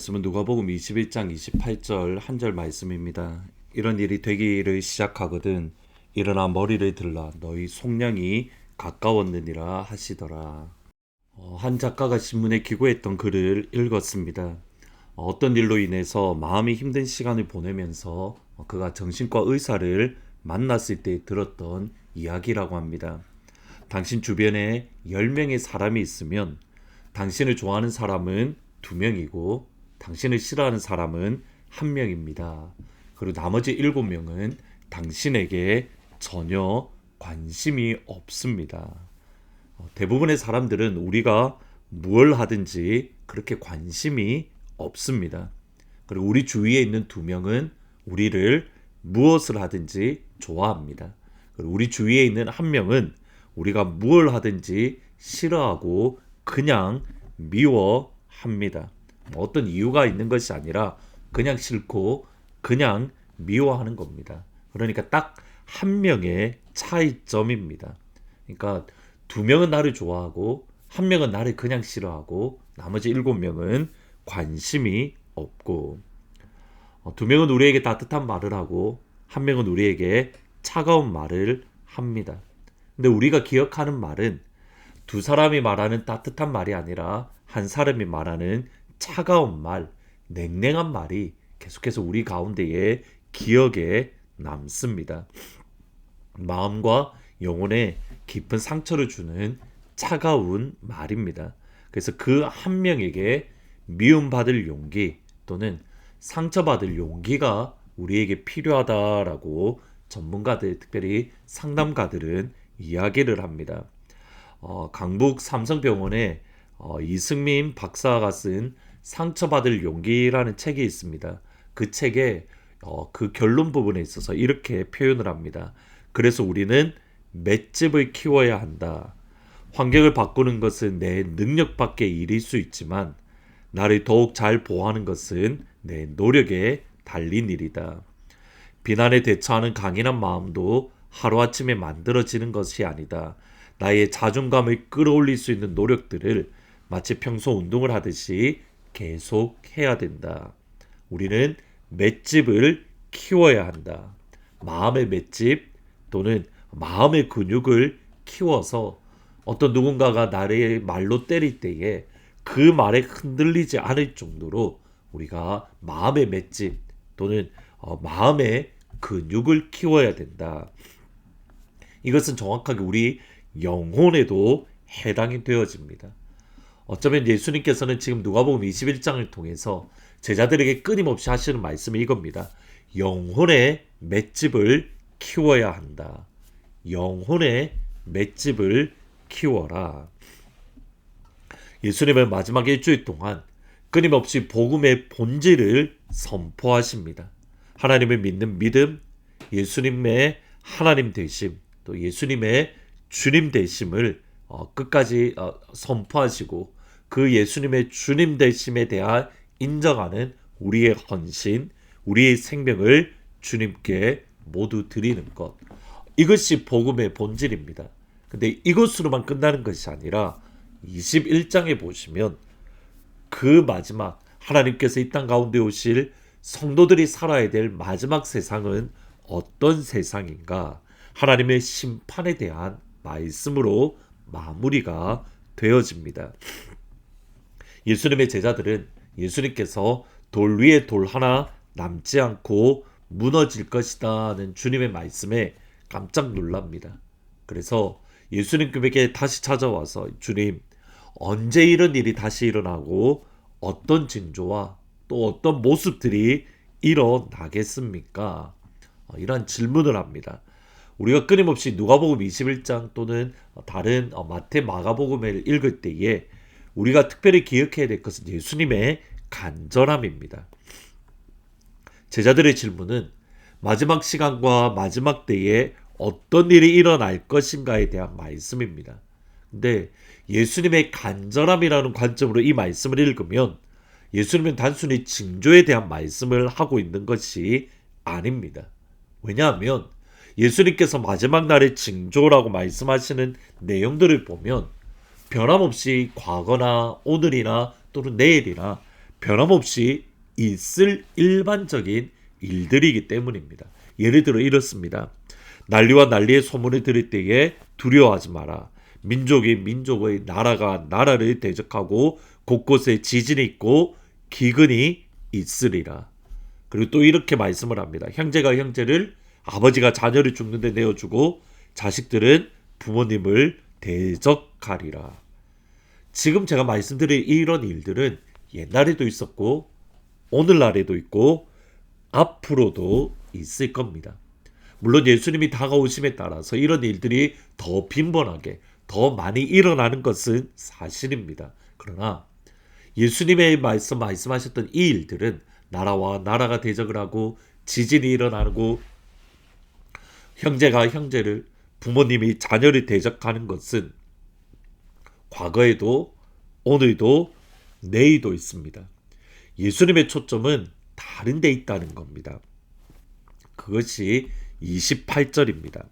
말씀은 누가복음 21장 28절 한 절 말씀입니다. 이런 일이 되기를 시작하거든 일어나 머리를 들라 너희 속량이 가까웠느니라 하시더라. 한 작가가 신문에 기고했던 글을 읽었습니다. 어떤 일로 인해서 마음이 힘든 시간을 보내면서 그가 정신과 의사를 만났을 때 들었던 이야기라고 합니다. 당신 주변에 10명의 사람이 있으면 당신을 좋아하는 사람은 2명이고 당신을 싫어하는 사람은 1명입니다. 그리고 나머지 7명은 당신에게 전혀 관심이 없습니다. 대부분의 사람들은 우리가 무엇을 하든지 그렇게 관심이 없습니다. 그리고 우리 주위에 있는 2명은 우리를 무엇을 하든지 좋아합니다. 그리고 우리 주위에 있는 1명은 우리가 무엇을 하든지 싫어하고 그냥 미워합니다. 어떤 이유가 있는 것이 아니라 그냥 싫고 그냥 미워하는 겁니다. 그러니까 딱 1명의 차이점입니다. 그러니까 2명은 나를 좋아하고 1명은 나를 그냥 싫어하고 나머지 7명은 관심이 없고 2명은 우리에게 따뜻한 말을 하고 1명은 우리에게 차가운 말을 합니다. 근데 우리가 기억하는 말은 2사람이 말하는 따뜻한 말이 아니라 한 사람이 말하는 차가운 말, 냉랭한 말이 계속해서 우리 가운데에 기억에 남습니다. 마음과 영혼에 깊은 상처를 주는 차가운 말입니다. 그래서 그 1명에게 미움받을 용기 또는 상처받을 용기가 우리에게 필요하다라고 전문가들, 특별히 상담가들은 이야기를 합니다. 강북 삼성병원에 이승민 박사가 쓴 상처받을 용기라는 책이 있습니다. 그 책에 그 결론 부분에 있어서 이렇게 표현을 합니다. 그래서 우리는 맷집을 키워야 한다. 환경을 바꾸는 것은 내 능력 밖의 일일 수 있지만 나를 더욱 잘 보호하는 것은 내 노력에 달린 일이다. 비난에 대처하는 강인한 마음도 하루아침에 만들어지는 것이 아니다. 나의 자존감을 끌어올릴 수 있는 노력들을 마치 평소 운동을 하듯이 계속 해야 된다. 우리는 맷집을 키워야 한다. 마음의 맷집 또는 마음의 근육을 키워서 어떤 누군가가 나를 말로 때릴 때에 그 말에 흔들리지 않을 정도로 우리가 마음의 맷집 또는 마음의 근육을 키워야 된다. 이것은 정확하게 우리 영혼에도 해당이 되어집니다. 어쩌면 예수님께서는 지금 누가복음 21장을 통해서 제자들에게 끊임없이 하시는 말씀이 이겁니다. 영혼의 맷집을 키워야 한다. 영혼의 맷집을 키워라. 예수님은 마지막 일주일 동안 끊임없이 복음의 본질을 선포하십니다. 하나님을 믿는 믿음, 예수님의 하나님 되심, 또 예수님의 주님 되심을 끝까지 선포하시고 그 예수님의 주님 되심에 대한 인정하는 우리의 헌신, 우리의 생명을 주님께 모두 드리는 것. 이것이 복음의 본질입니다. 근데 이것으로만 끝나는 것이 아니라 21장에 보시면 그 마지막 하나님께서 이 땅 가운데 오실 성도들이 살아야 될 마지막 세상은 어떤 세상인가? 하나님의 심판에 대한 말씀으로 마무리가 되어집니다. 예수님의 제자들은 예수님께서 돌 위에 돌 하나 남지 않고 무너질 것이다는 주님의 말씀에 깜짝 놀랍니다. 그래서 예수님께 다시 찾아와서 주님, 언제 이런 일이 다시 일어나고 어떤 징조와 또 어떤 모습들이 일어나겠습니까? 이런 질문을 합니다. 우리가 끊임없이 누가복음 21장 또는 다른 마태 마가복음을 읽을 때에 우리가 특별히 기억해야 될 것은 예수님의 간절함입니다. 제자들의 질문은 마지막 시간과 마지막 때에 어떤 일이 일어날 것인가에 대한 말씀입니다. 근데 예수님의 간절함이라는 관점으로 이 말씀을 읽으면 예수님은 단순히 징조에 대한 말씀을 하고 있는 것이 아닙니다. 왜냐하면 예수님께서 마지막 날의 징조라고 말씀하시는 내용들을 보면 변함없이 과거나 오늘이나 또는 내일이나 변함없이 있을 일반적인 일들이기 때문입니다. 예를 들어 이렇습니다. 난리와 난리의 소문을 들을 때에 두려워하지 마라. 민족이 민족의, 나라가 나라를 대적하고 곳곳에 지진이 있고 기근이 있으리라. 그리고 또 이렇게 말씀을 합니다. 형제가 형제를, 아버지가 자녀를 죽는데 내어주고 자식들은 부모님을 대적하리라. 지금 제가 말씀드린 이런 일들은 옛날에도 있었고 오늘날에도 있고 앞으로도 있을 겁니다. 물론 예수님이 다가오심에 따라서 이런 일들이 더 빈번하게 더 많이 일어나는 것은 사실입니다. 그러나 예수님의 말씀하셨던 이 일들은 나라와 나라가 대적을 하고 지진이 일어나고 형제가 형제를, 부모님이 자녀를 대적하는 것은 과거에도 오늘도 내일도 있습니다. 예수님의 초점은 다른 데 있다는 겁니다. 그것이 28절입니다.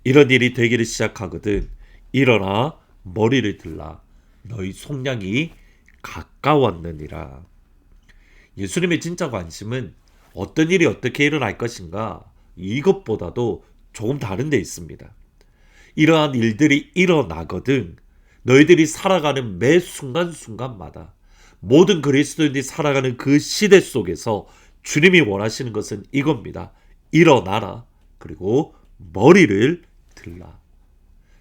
이런 일이 되기를 시작하거든 일어나 머리를 들라 너희 속량이 가까웠느니라. 예수님의 진짜 관심은 어떤 일이 어떻게 일어날 것인가, 이것보다도 조금 다른 데 있습니다. 이러한 일들이 일어나거든 너희들이 살아가는 매 순간순간마다 모든 그리스도인들이 살아가는 그 시대 속에서 주님이 원하시는 것은 이겁니다. 일어나라. 그리고 머리를 들라.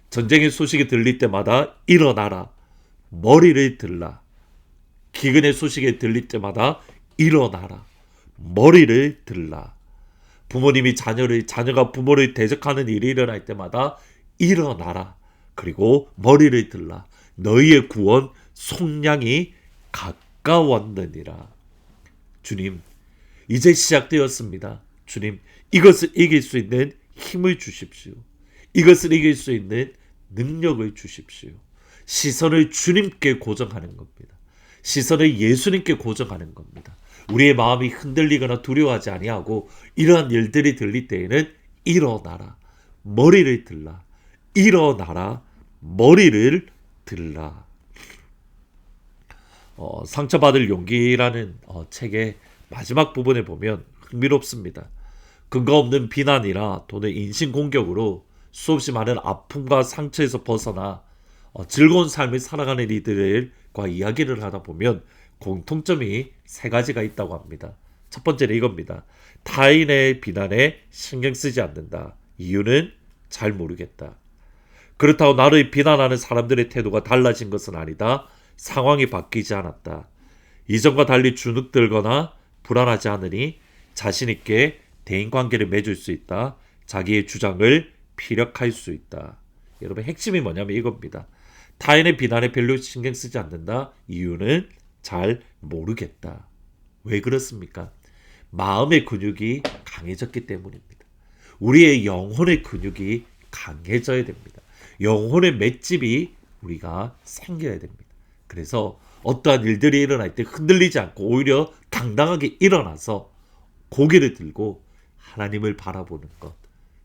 전쟁의 소식이 들릴 때마다 일어나라. 머리를 들라. 기근의 소식이 들릴 때마다 일어나라. 머리를 들라. 부모님이 자녀가 부모를 대적하는 일이 일어날 때마다 일어나라. 그리고 머리를 들라. 너희의 구원 속량이 가까웠느니라. 주님, 이제 시작되었습니다. 주님, 이것을 이길 수 있는 힘을 주십시오. 이것을 이길 수 있는 능력을 주십시오. 시선을 주님께 고정하는 겁니다. 시선을 예수님께 고정하는 겁니다. 우리의 마음이 흔들리거나 두려워하지 아니하고 이러한 일들이 들릴 때에는 일어나라. 머리를 들라. 일어나라. 머리를 들라. 상처받을 용기라는 책의 마지막 부분에 보면 흥미롭습니다. 근거 없는 비난이나 또는 인신공격으로 수없이 많은 아픔과 상처에서 벗어나 즐거운 삶을 살아가는 이들과 이야기를 하다 보면 공통점이 3가지가 있다고 합니다. 첫 번째는 이겁니다. 타인의 비난에 신경 쓰지 않는다. 이유는 잘 모르겠다. 그렇다고 나를 비난하는 사람들의 태도가 달라진 것은 아니다. 상황이 바뀌지 않았다. 이전과 달리 주눅들거나 불안하지 않으니 자신 있게 대인관계를 맺을 수 있다. 자기의 주장을 피력할 수 있다. 여러분, 핵심이 뭐냐면 이겁니다. 타인의 비난에 별로 신경 쓰지 않는다. 이유는 잘 모르겠다. 왜 그렇습니까? 마음의 근육이 강해졌기 때문입니다. 우리의 영혼의 근육이 강해져야 됩니다. 영혼의 맷집이 우리가 생겨야 됩니다. 그래서 어떠한 일들이 일어날 때 흔들리지 않고 오히려 당당하게 일어나서 고개를 들고 하나님을 바라보는 것,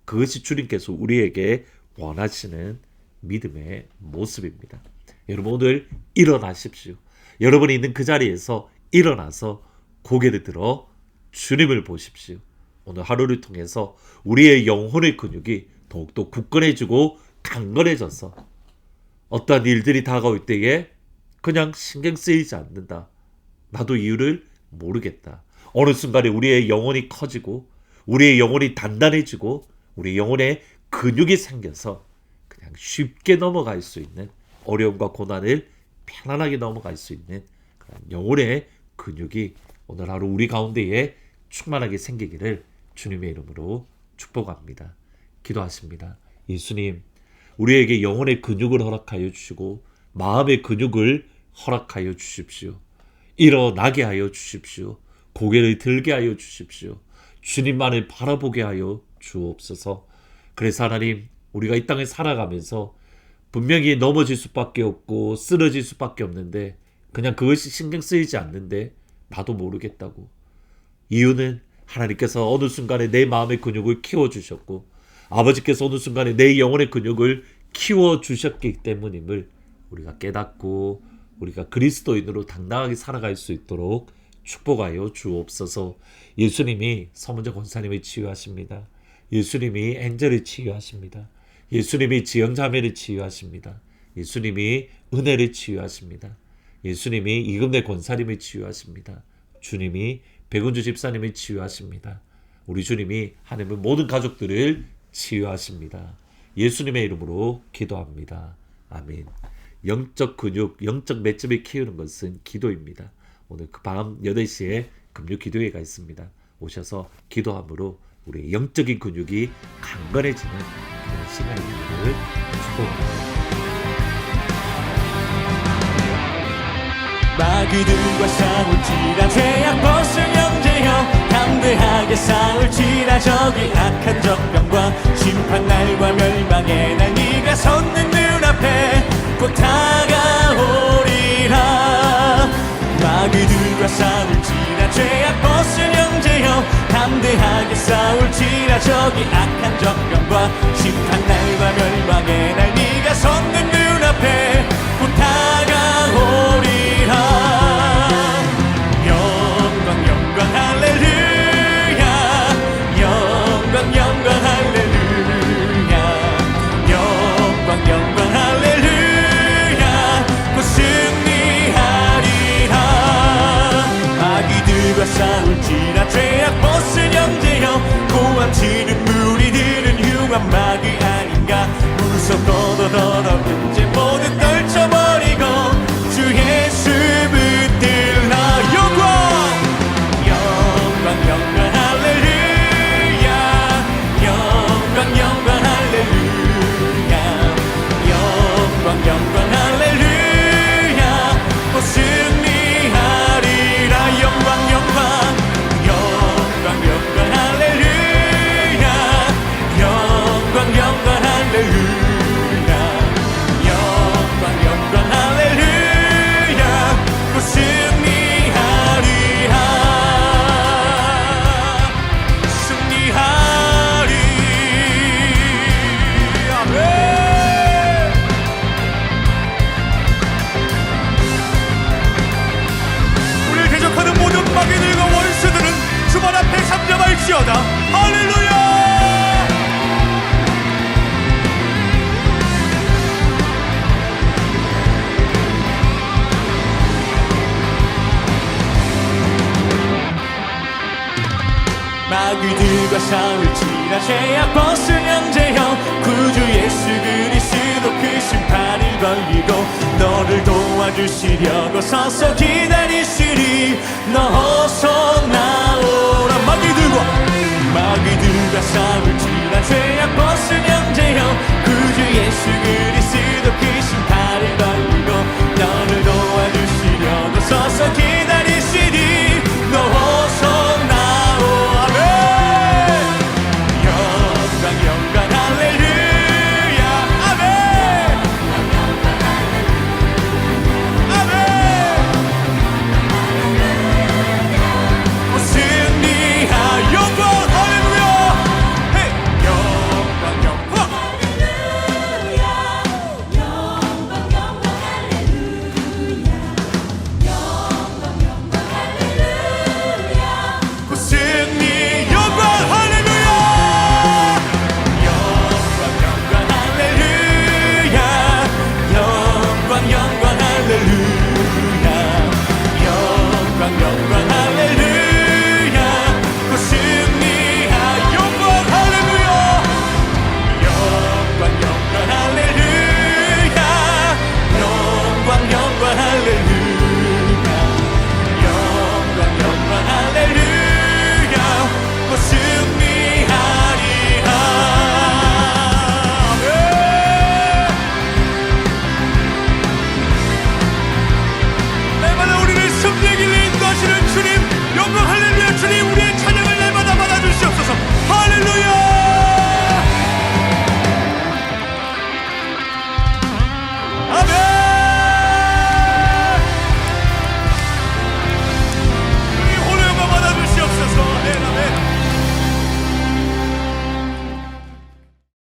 그것이 주님께서 우리에게 원하시는 믿음의 모습입니다. 여러분, 오늘 일어나십시오. 여러분이 있는 그 자리에서 일어나서 고개를 들어 주님을 보십시오. 오늘 하루를 통해서 우리의 영혼의 근육이 더욱더 굳건해지고 강건해져서 어떠한 일들이 다가올 때에 그냥 신경 쓰이지 않는다. 나도 이유를 모르겠다. 어느 순간에 우리의 영혼이 커지고 우리의 영혼이 단단해지고 우리의 영혼에 근육이 생겨서 그냥 쉽게 넘어갈 수 있는, 어려움과 고난을 편안하게 넘어갈 수 있는 그런 영혼의 근육이 오늘 하루 우리 가운데에 충만하게 생기기를 주님의 이름으로 축복합니다. 기도하십니다. 예수님, 우리에게 영혼의 근육을 허락하여 주시고 마음의 근육을 허락하여 주십시오. 일어나게 하여 주십시오. 고개를 들게 하여 주십시오. 주님만을 바라보게 하여 주옵소서. 그래서 하나님, 우리가 이 땅에 살아가면서 분명히 넘어질 수밖에 없고 쓰러질 수밖에 없는데 그냥 그것이 신경 쓰이지 않는데 나도 모르겠다고. 이유는 하나님께서 어느 순간에 내 마음의 근육을 키워주셨고 아버지께서 어느 순간에 내 영혼의 근육을 키워주셨기 때문임을 우리가 깨닫고 우리가 그리스도인으로 당당하게 살아갈 수 있도록 축복하여 주옵소서. 예수님이 서문정 권사님을 치유하십니다. 예수님이 엔젤을 치유하십니다. 예수님이 지영자매를 치유하십니다. 예수님이 은혜를 치유하십니다. 예수님이 이금대 권사님을 치유하십니다. 주님이 백운주 집사님을 치유하십니다. 우리 주님이 하나님의 모든 가족들을 치유하십니다. 예수님의 이름으로 기도합니다. 아멘. 영적 근육, 영적 맷집을 키우는 것은 기도입니다. 오늘 그 밤 8시에 금요 기도회가 있습니다. 오셔서 기도함으로 우리 영적인 근육이 강건해지는 그런 시간이 되기를 축복합니다. 마귀들과 싸울지라 죄악 벗을 형제여 담대하게 싸울지라 저기 악한 적병과 심판날과 멸망의 날 네가 섰는 눈앞에 곧 다가오리라. 마귀들과 싸울지라 죄악 벗을 형제여 담대하게 싸울지라 저기 악한 적병과 심판날과 멸망의 날 네가 섰는 눈앞에 곧 다가오리라. 영광 영광 할렐루야. 영광 영광 할렐루야. 영광 영광 할렐루야. 곧 승리하리라. 마귀들과 싸울지라 죄악 벗을 형제여 고함치는 무리들은 흉한 마귀 아닌가. 무섭고도 더러운지 모두 떨쳐버리고 주 예수 붙들라. 영광 영광 영광 할렐루야. 영광 영광 할렐루야. 영광 영광 할렐루야. 곧 승리하리라. 영광 영광 영광 영광 할렐루야. 영광 영광 할렐루야. 영광 영광 할렐루야. 곧 승리하리라. 승리하리. 아멘. 우리를 대적하는 모든 마귀들과 원수들은 주말 앞에 잠잠할지어다. 할렐루야. 마귀들과 싸울지라 죄악 벗을 형제여 구주 예수 그리스도 그 심판이 걸리고 너를 도와주시려고 서서 기다리시리. 너 어서 나오.